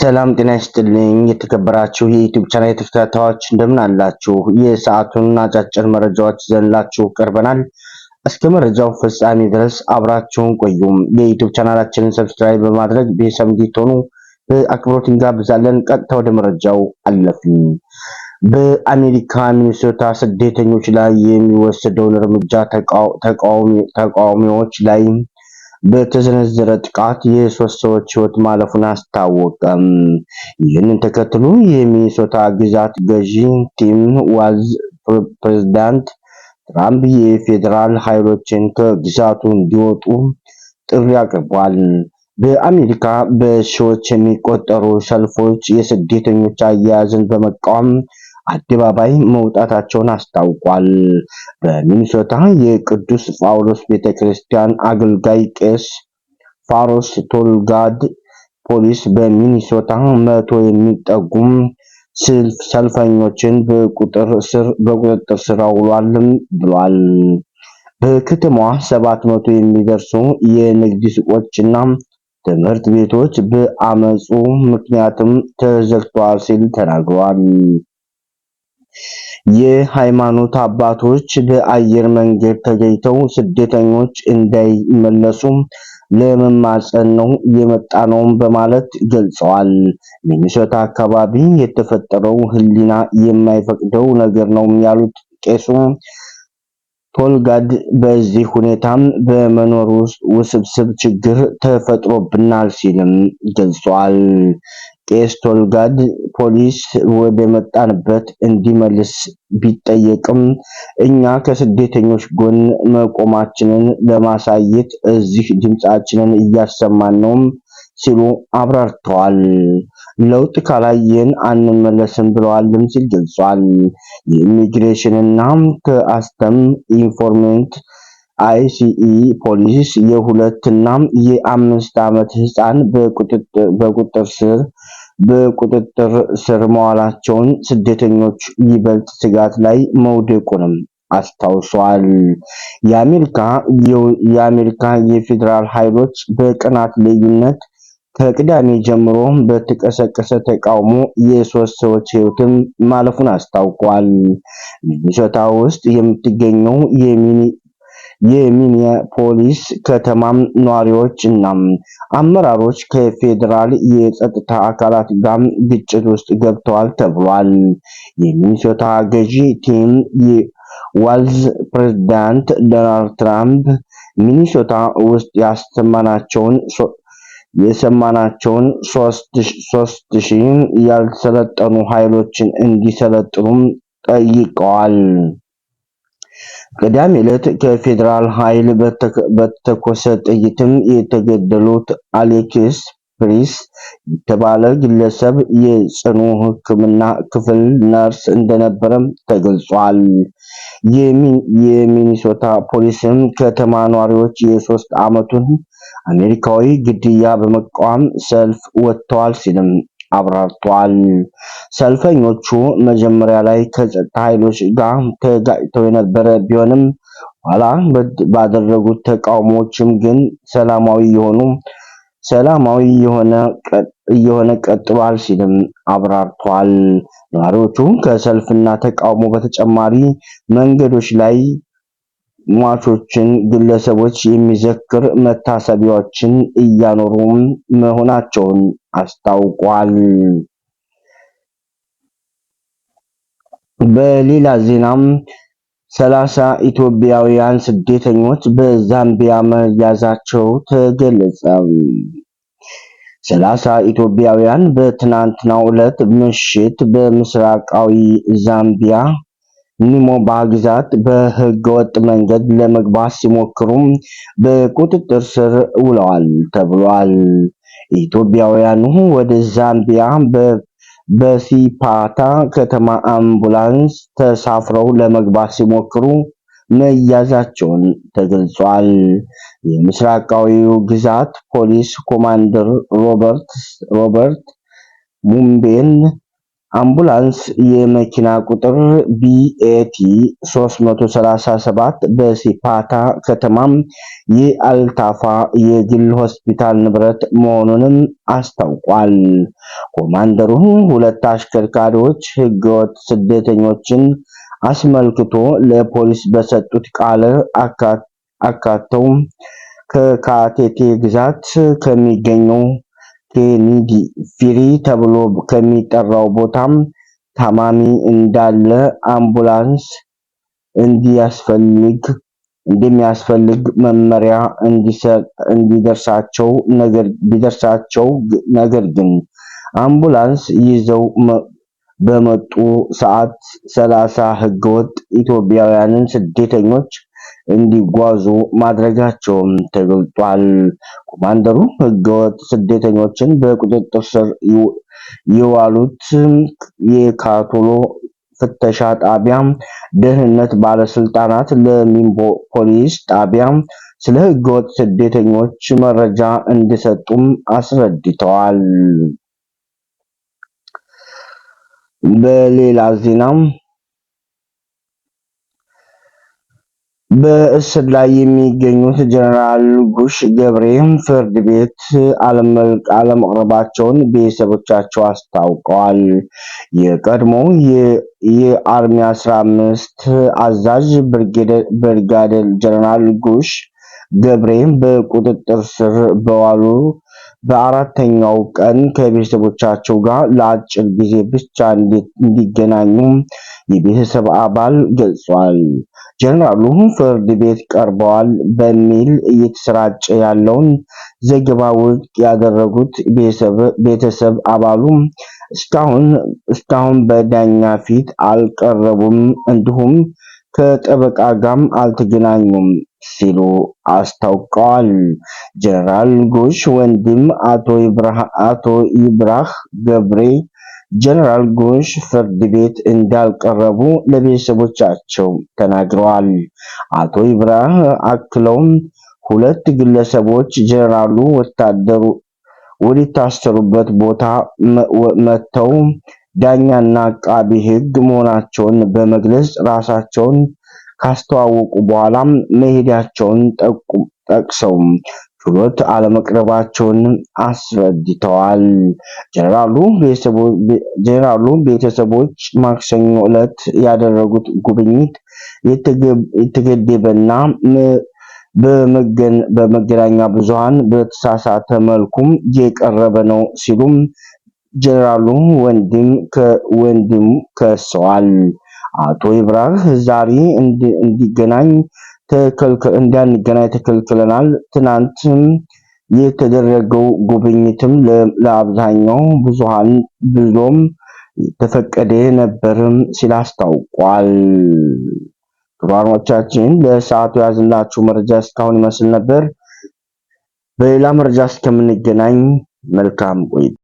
ሰላም ጤና ይስጥልኝ የተከበራችሁ የዩቲዩብ ቻናል ተከታታዮች እንደምን አላችሁ? የሰዓቱን አጫጭር መረጃዎች ይዘንላችሁ ቀርበናል። እስከ መረጃው ፍጻሜ ድረስ አብራችሁን ቆዩም። የዩቲዩብ ቻናላችንን ሰብስክራይብ በማድረግ ቤተሰብ እንድትሆኑ በአክብሮት እንጋብዛለን። ቀጥታ ወደ መረጃው አለፍን። በአሜሪካ ሚኒሶታ ስደተኞች ላይ የሚወሰደውን እርምጃ ተቃዋሚዎች ላይ በተሰነዘረ ጥቃት የሶስት ሰዎች ሕይወት ማለፉን አስታወቀም። ይህንን ተከትሎ የሚኒሶታ ግዛት ገዢ ቲም ዋልዝ ፕሬዝዳንት ትራምፕ የፌዴራል ኃይሎችን ከግዛቱ እንዲወጡ ጥሪ አቅርቧል። በአሜሪካ በሺዎች የሚቆጠሩ ሰልፎች የስደተኞች አያያዝን በመቃወም አደባባይ መውጣታቸውን አስታውቋል። በሚኒሶታ የቅዱስ ጳውሎስ ቤተክርስቲያን አገልጋይ ቄስ ፋሮስ ቶልጋድ ፖሊስ በሚኒሶታ 100 የሚጠጉ ሰልፈኞችን በቁጥጥር ስር አውሏል ብሏል። በከተማዋ 700 የሚደርሱ የንግድ ሱቆችና ትምህርት ቤቶች በአመጹ ምክንያትም ተዘግተዋል ሲል ተናግሯል። የሃይማኖት አባቶች በአየር መንገድ ተገኝተው ስደተኞች እንዳይመለሱ ለመማጸን ነው የመጣ ነው በማለት ገልጸዋል። ሚኒሶታ አካባቢ የተፈጠረው ሕሊና የማይፈቅደው ነገር ነው ያሉት ቄሱ ቶልጋድ በዚህ ሁኔታም በመኖር ውስብስብ ችግር ተፈጥሮብናል ሲልም ገልጿል። ቄስ ቶልጋድ ፖሊስ ወደ መጣንበት እንዲመልስ ቢጠየቅም እኛ ከስደተኞች ጎን መቆማችንን ለማሳየት እዚህ ድምጻችንን እያሰማን ነው ሲሉ አብራርተዋል። ለውጥ ካላየን አንመለስም ብለዋልም ሲል ገልጿል። የኢሚግሬሽንና ከአስተም ኢንፎርሜንት አይሲኢ ፖሊስ የ2 እና የ5 ዓመት ህፃን በቁጥጥር ስር መዋላቸውን ስደተኞች ይበልጥ ስጋት ላይ መውደቁንም አስታውሷል። የአሜሪካ የፌዴራል ኃይሎች በቀናት ልዩነት ከቅዳሜ ጀምሮ በተቀሰቀሰ ተቃውሞ የሶስት ሰዎች ሕይወትም ማለፉን አስታውቋል። ሚኒሶታ ውስጥ የምትገኘው የሚኒያፖሊስ ከተማም ነዋሪዎች እና አመራሮች ከፌዴራል የጸጥታ አካላት ጋር ግጭት ውስጥ ገብተዋል ተብሏል። የሚኒሶታ ገዢ ቲም ዋልዝ ፕሬዝዳንት ዶናልድ ትራምፕ ሚኒሶታ ውስጥ የሰማናቸውን 3000 ያልሰለጠኑ ኃይሎችን እንዲሰለጥኑም ጠይቀዋል። ቅዳሜ ዕለት ከፌዴራል ኃይል በተኮሰ ጥይትም የተገደሉት አሌክስ ፕሪስ የተባለ ግለሰብ የጽኑ ሕክምና ክፍል ነርስ እንደነበረም ተገልጿል። የሚኒሶታ ፖሊስም ከተማ ነዋሪዎች የ3 ዓመቱን አሜሪካዊ ግድያ በመቃወም ሰልፍ ወጥተዋል ሲልም አብራርቷል። ሰልፈኞቹ መጀመሪያ ላይ ከጸጥታ ኃይሎች ጋር ተጋጭተው የነበረ ቢሆንም ኋላ ባደረጉት ተቃውሞዎችም ግን ሰላማዊ የሆነ ቀጥሏል ሲልም አብራርቷል። ነዋሪዎቹ ከሰልፍና ተቃውሞ በተጨማሪ መንገዶች ላይ ሟቾችን ግለሰቦች የሚዘክር መታሰቢያዎችን እያኖሩ መሆናቸውን አስታውቋል። በሌላ ዜናም 30 ኢትዮጵያውያን ስደተኞች በዛምቢያ መያዛቸው ተገለጸ። 30 ኢትዮጵያውያን በትናንትናው ዕለት ምሽት በምስራቃዊ ዛምቢያ ኒሞባ ግዛት በህገወጥ መንገድ ለመግባት ሲሞክሩ በቁጥጥር ስር ውለዋል ተብሏል። ኢትዮጵያውያኑ ወደ ዛምቢያ በሲፓታ ከተማ አምቡላንስ ተሳፍረው ለመግባት ሲሞክሩ መያዛቸውን ተገልጿል። የምስራቃዊው ግዛት ፖሊስ ኮማንደር ሮበርት ሙምቤን አምቡላንስ የመኪና ቁጥር BAT 337 በሲፓታ ከተማም የአልታፋ የግል ሆስፒታል ንብረት መሆኑንም አስታውቋል። ኮማንደሩ ሁለት አሽከርካሪዎች ህገወጥ ስደተኞችን አስመልክቶ ለፖሊስ በሰጡት ቃል አካተው ከካቴቴ ግዛት ከሚገኘው ኬኒዲ ፊሪ ተብሎ ከሚጠራው ቦታም ታማሚ እንዳለ አምቡላንስ እንደሚያስፈልግ መመሪያ እንዲደርሳቸው ነገር ግን አምቡላንስ ይዘው በመጡ ሰዓት 30 ህገወጥ ኢትዮጵያውያንን ስደተኞች እንዲጓዙ ማድረጋቸውም ተገልጧል። ኮማንደሩ ህገወጥ ስደተኞችን በቁጥጥር ስር የዋሉት የካቶሎ ፍተሻ ጣቢያ ደህንነት ባለስልጣናት ለሚምቦ ፖሊስ ጣቢያ ስለ ህገወጥ ስደተኞች መረጃ እንዲሰጡም አስረድተዋል። በሌላ ዜናም በእስር ላይ የሚገኙት ጀነራል ጉሽ ገብሬ ፍርድ ቤት አለመቅረባቸውን ቤተሰቦቻቸው አስታውቀዋል። የቀድሞው የአርሚ 15 አዛዥ ብርጋዴር ጀነራል ጉሽ ገብሬ በቁጥጥር ስር በዋሉ በአራተኛው ቀን ከቤተሰቦቻቸው ጋር ለአጭር ጊዜ ብቻ እንዲገናኙ የቤተሰብ አባል ገልጿል። ጀነራሉ ፍርድ ቤት ቀርበዋል በሚል እየተሰራጨ ያለውን ዘገባ ውድቅ ያደረጉት ቤተሰብ አባሉ እስካሁን በዳኛ ፊት አልቀረቡም፣ እንዲሁም ከጠበቃ ጋርም አልተገናኙም ሲሉ አስታውቀዋል። ጀነራል ጉሽ ወንድም አቶ ይብራህ ገብሬ ጀነራል ጉሽ ፍርድ ቤት እንዳልቀረቡ ለቤተሰቦቻቸው ተናግረዋል። አቶ ይብራህ አክለውም ሁለት ግለሰቦች ጀነራሉ ወደታሰሩበት ቦታ መጥተው ዳኛና አቃቢ ሕግ መሆናቸውን በመግለጽ ራሳቸውን ካስተዋወቁ በኋላ መሄዳቸውን ጠቅሰው ችሎት አለመቅረባቸውን አስረድተዋል። ጀነራሉ ቤተሰቦች ማክሰኞ ዕለት ያደረጉት ጉብኝት የተገደበና በመገናኛ ብዙሃን በተሳሳተ መልኩም የቀረበ ነው ሲሉም ጀነራሉ ወንድም ከሰዋል። አቶ ይብራህ ዛሬ እንዳንገናኝ ተከልክለናል። ትናንትም የተደረገው ጉብኝትም ለአብዛኛው ብዙሃን ብዙም ተፈቀደ ነበርም ሲል አስታውቋል። ክቡራኖቻችን ለሰዓቱ ያዝንላችሁ መረጃ እስካሁን ይመስል ነበር። በሌላ መረጃ እስከምንገናኝ መልካም ቆይታ